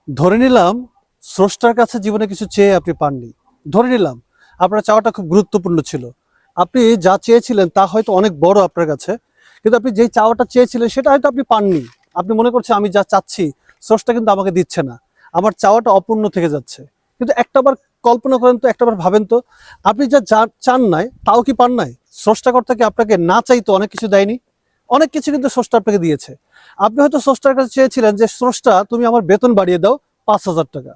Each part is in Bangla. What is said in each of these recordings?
ধরে নিলাম স্রষ্টার কাছে জীবনে কিছু চেয়ে আপনি পাননি। ধরে নিলাম আপনার চাওয়াটা খুব গুরুত্বপূর্ণ ছিল। আপনি যা চেয়েছিলেন তা হয়তো অনেক বড় আপনার কাছে, কিন্তু আপনি যেই চাওয়াটা চেয়েছিলেন সেটা হয়তো আপনি পাননি। আপনি মনে করছেন আমি যা চাচ্ছি স্রষ্টা কিন্তু আমাকে দিচ্ছে না, আমার চাওয়াটা অপূর্ণ থেকে যাচ্ছে। কিন্তু একটাবার কল্পনা করেন তো, একটাবার ভাবেন তো, আপনি যা চান নাই তাও কি পান নাই? স্রষ্টাকর্তা কি আপনাকে না চাইতো অনেক কিছু দেয়নি? অনেক কিছু কিন্তু স্রষ্টা আপনাকে দিয়েছে। আপনি হয়তো স্রষ্টার কাছে চেয়েছিলেন যে স্রষ্টা তুমি আমার বেতন বাড়িয়ে দাও ৫,০০০ টাকা।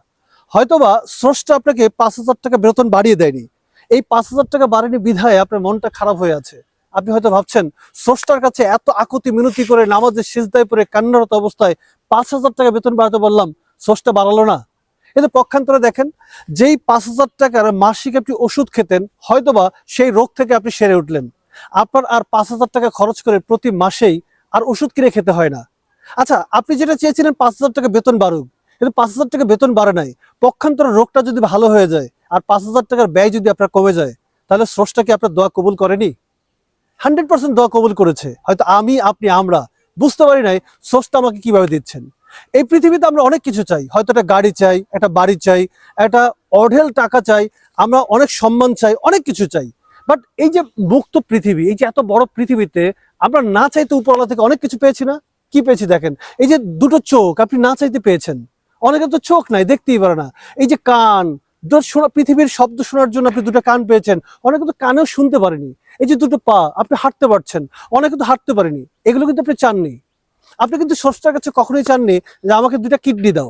হয়তোবা স্রষ্টা আপনাকে ৫,০০০ টাকা বেতন বাড়িয়ে দেয়নি, এই ৫,০০০ টাকা বাড়েনি বিধায় আপনার মনটা খারাপ হয়ে আছে। আপনি হয়তো ভাবছেন স্রষ্টার কাছে এত আকুতি মিনতি করে নামাজের সিজদায় পড়ে কান্নারত অবস্থায় ৫,০০০ টাকা বেতন বাড়াতে বললাম, স্রষ্টা বাড়ালো না। কিন্তু পক্ষান্তরে দেখেন, যেই ৫,০০০ টাকার মাসিক আপনি ওষুধ খেতেন, হয়তোবা সেই রোগ থেকে আপনি সেরে উঠলেন। আপনার আর ৫,০০০ টাকা খরচ করে প্রতি মাসেই আর ওষুধ কিনে খেতে হয় না। আচ্ছা, আপনি যেটা চেয়েছিলেন ৫,০০০ টাকা বেতন বাড়ুক, কিন্তু ৫,০০০ টাকা বেতন বাড়ে নাই। পক্ষান্তরে রোগটা যদি ভালো হয়ে যায় আর ৫,০০০ টাকার ব্যয় যদি আপনার কমে যায়, তাহলে স্রষ্টা কি আপনার দোয়া কবুল করেনি? 100% দোয়া কবুল করেছে। হয়তো আমরা বুঝতে পারি নাই স্রষ্টা আমাকে কিভাবে দিচ্ছেন। এই পৃথিবীতে আমরা অনেক কিছু চাই, হয়তো একটা গাড়ি চাই, একটা বাড়ি চাই, একটা অঢেল টাকা চাই, আমরা অনেক সম্মান চাই, অনেক কিছু চাই। বাট এই যে মুক্ত পৃথিবী, এই যে এত বড় পৃথিবীতে আমরা না চাইতে উপরওয়ালা থেকে অনেক কিছু পেয়েছি না? কি পেয়েছি দেখেন, এই যে দুটো চোখ আপনি না চাইতে পেয়েছেন। অনেকের তো চোখ নাই, দেখতেই পারে না। এই যে কান, শোনা, পৃথিবীর শব্দ শোনার জন্য আপনি দুটো কান পেয়েছেন, অনেকে তো কানেও শুনতে পারেনি। এই যে দুটো পা, আপনি হাঁটতে পারছেন, অনেকে তো হাঁটতে পারেনি। এগুলো কিন্তু আপনি চাননি। আপনি কিন্তু স্রষ্টার কাছে কখনোই চাননি যে আমাকে দুটা কিডনি দাও।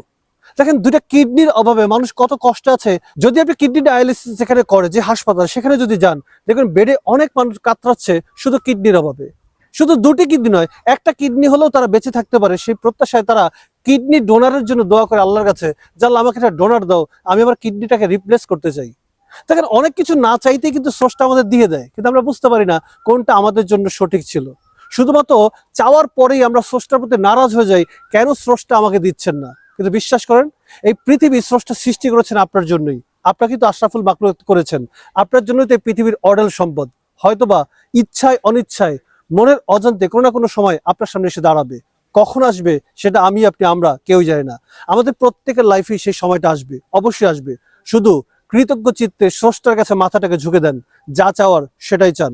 দেখেন, দুটা কিডনির অভাবে মানুষ কত কষ্ট আছে। যদি আপনি কিডনি ডায়ালিসিস যেখানে করে, যে হাসপাতাল, সেখানে যদি যান, দেখবেন বেডে অনেক মানুষ কাতরাচ্ছে শুধু কিডনির অভাবে। শুধু দুটি কিডনি নয়, একটা কিডনি হলেও তারা বেঁচে থাকতে পারে, সেই প্রত্যাশায় তারা কিডনি ডোনারের জন্য দোয়া করে আল্লাহর কাছে, যে আল্লাহ আমাকে একটা ডোনার দাও, আমি আমার কিডনিটাকে রিপ্লেস করতে চাই। দেখেন, অনেক কিছু না চাইতেই কিন্তু স্রষ্টা আমাদের দিয়ে দেয়, কিন্তু আমরা বুঝতে পারি না কোনটা আমাদের জন্য সঠিক ছিল। শুধুমাত্র চাওয়ার পরেই আমরা স্রষ্টার প্রতি নারাজ হয়ে যাই, কেন স্রষ্টা আমাকে দিচ্ছেন না। কিন্তু বিশ্বাস করেন, এই পৃথিবী স্রষ্টা সৃষ্টি করেছেন আপনার জন্যই। আপনাকে তো আশরাফুল মাখলুক করেছেন, আপনার জন্যই তো এই পৃথিবীর অঢেল সম্পদ। হয়তোবা ইচ্ছায় অনিচ্ছায় মনের অজান্তে কোনো না কোনো সময় আপনার সামনে এসে দাঁড়াবে। কখন আসবে সেটা আমরা কেউ জানি না। আমাদের প্রত্যেকের লাইফে সেই সময়টা আসবে, অবশ্যই আসবে। শুধু কৃতজ্ঞ চিত্তে স্রষ্টার কাছে মাথাটাকে ঝুঁকে দেন, যা চাওয়ার সেটাই চান।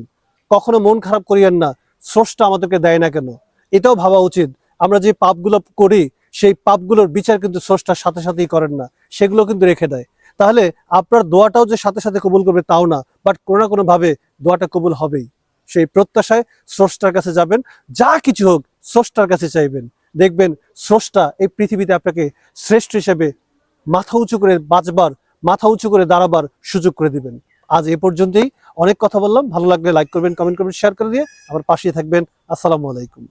কখনো মন খারাপ করিয়েন না স্রষ্টা আমাদেরকে দেয় না কেন। এটাও ভাবা উচিত, আমরা যে পাপগুলো করি সেই পাপগুলোর বিচার কিন্তু স্রষ্টার সাথে সাথেই করেন না, সেগুলো কিন্তু রেখে দেয়। তাহলে আপনার দোয়াটাও যে সাথে সাথে কবুল করবে তাও না, বাট কোনো না কোনো ভাবে দোয়াটা কবুল হবেই। সেই প্রত্যাশায় স্রষ্টার কাছে যাবেন, যা কিছু হোক স্রষ্টার কাছে চাইবেন। দেখবেন স্রষ্টা এই পৃথিবীতে আপনাকে শ্রেষ্ঠ হিসেবে মাথা উঁচু করে বাঁচবার, মাথা উঁচু করে দাঁড়াবার সুযোগ করে দিবেন। আজ এ পর্যন্তই। অনেক কথা বললাম, ভালো লাগলে লাইক করবেন, কমেন্ট করবেন, শেয়ার করে দিয়ে আমার পাশে থাকবেন। আসসালামু আলাইকুম।